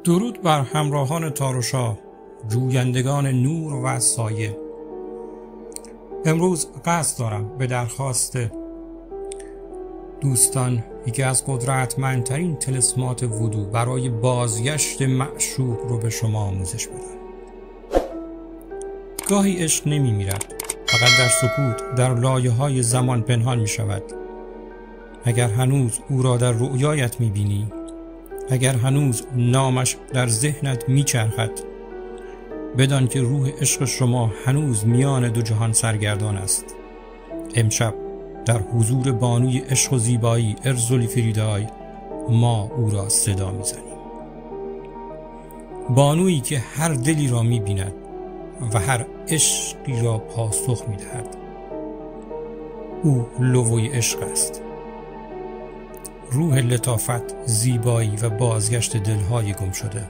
درود بر همراهان تاروشا، جویندگان نور و سایه. امروز قصد دارم به درخواست دوستان یکی از قدرتمندترین طلسمات وودو برای بازگشت معشوق رو به شما آموزش بدم. گاهی عشق نمی میرد، فقط در سکوت در لایه‌های زمان پنهان می شود. اگر هنوز او را در رؤیایت می بینی، اگر هنوز نامش در ذهنت می چرخد، بدان که روح عشق شما هنوز میان دو جهان سرگردان است. امشب در حضور بانوی عشق و زیبایی ارزولی فریدای ما او را صدا می زنیم. بانویی که هر دلی را می بیند و هر عشقی را پاسخ می دهد. او لووی عشق است، روح لطافت، زیبایی و بازگشت دلهای گم شده.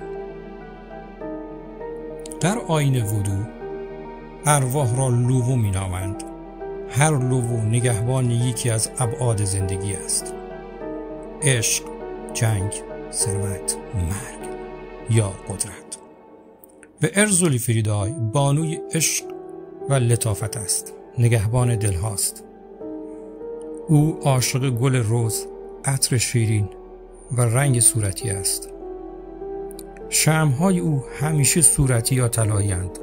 در آیین وودو ارواح را لوو می نامند. هر لوو نگهبان یکی از ابعاد زندگی است: عشق، جنگ، ثروت، مرگ یا قدرت. و ارزولی فریدای بانوی عشق و لطافت است، نگهبان دل هاست. او عاشق گل رز، عطر شیرین و رنگ صورتی است. شمع‌های او همیشه صورتی یا طلایی اند.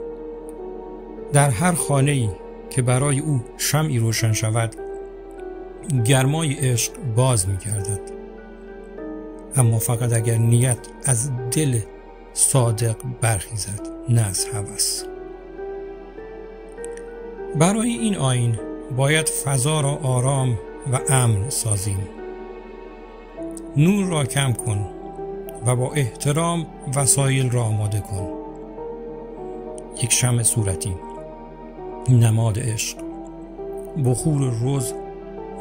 در هر خانه‌ای که برای او شمعی روشن شود، گرمای عشق باز می‌گردد، اما فقط اگر نیت از دل صادق برخیزد، نه از هوس. برای این آیین باید فضا را آرام و امن سازیم. نور را کم کن و با احترام وسایل را آماده کن. یک شمع صورتی، نماد عشق، بخور رز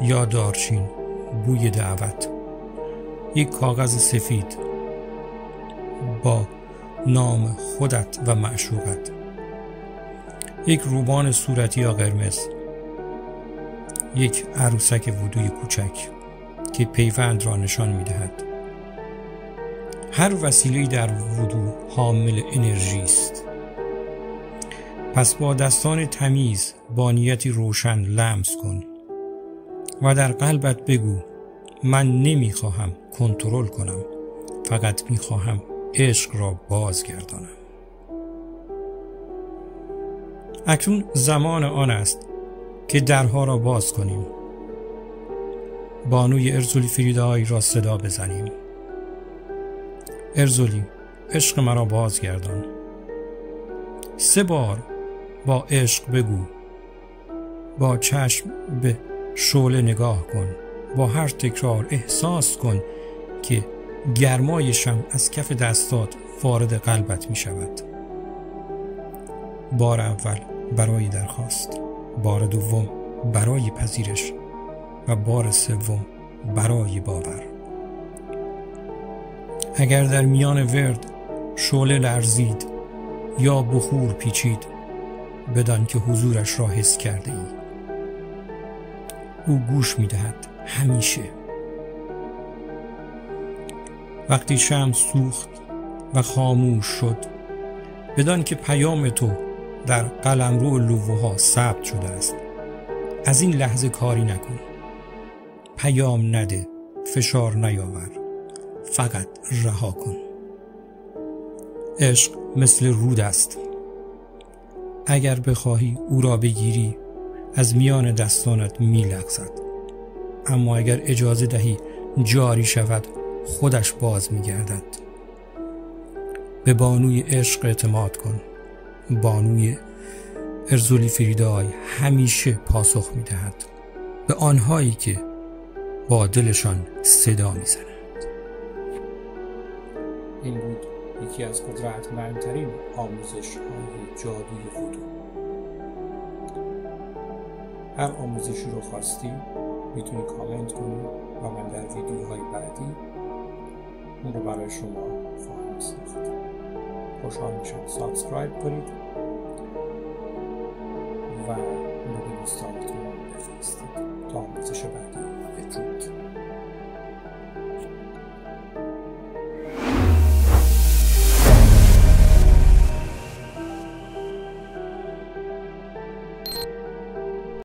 یا دارچین، بوی دعوت، یک کاغذ سفید با نام خودت و معشوقت، یک روبان صورتی یا قرمز، یک عروسک وودوی کوچک که پیوند را نشان می‌دهد. هر وسیله‌ای در وودو حامل انرژی است. پس با دستان تمیز با نیتی روشن لمس کن و در قلبت بگو: من نمی‌خواهم کنترل کنم، فقط می‌خواهم عشق را بازگردانم. اکنون زمان آن است که درها را باز کنیم. بانوی ارزولی فریدای را صدا بزنیم: ارزولی، عشق مرا بازگردان. 3 بار با عشق بگو. با چشم به شعله نگاه کن. با هر تکرار احساس کن که گرمای شمع از کف دستات وارد قلبت می شود. بار اول برای درخواست، بار دوم برای پذیرش و بار سوم برای باور. اگر در میان ورد شعله لرزید یا بخور پیچید، بدان که حضورش را حس کرده ای. او گوش می دهد همیشه. وقتی شمع سوخت و خاموش شد، بدان که پیام تو در قلمرو لووها ثبت شده است. از این لحظه کاری نکن، پیام نده، فشار نیاور، فقط رها کن. عشق مثل رود است. اگر بخواهی او را بگیری، از میان دستانت میلغزد، اما اگر اجازه دهی جاری شود، خودش باز میگردد. به بانوی عشق اعتماد کن. بانوی ارزولی فریدای همیشه پاسخ میدهد به آنهایی که با دلشان صدا میزنند. این بود یکی از قدرتمندترین آموزش‌های جادوی وودو. هر آموزشی رو خواستی میتونی کامنت کنی و من در ویدیوهای بعدی اون رو برای شما خواهم ساخت. خوشحال میشم سابسکرایب کنید و اون رو به دوستانتون بفرستید تا آموزش بعدی.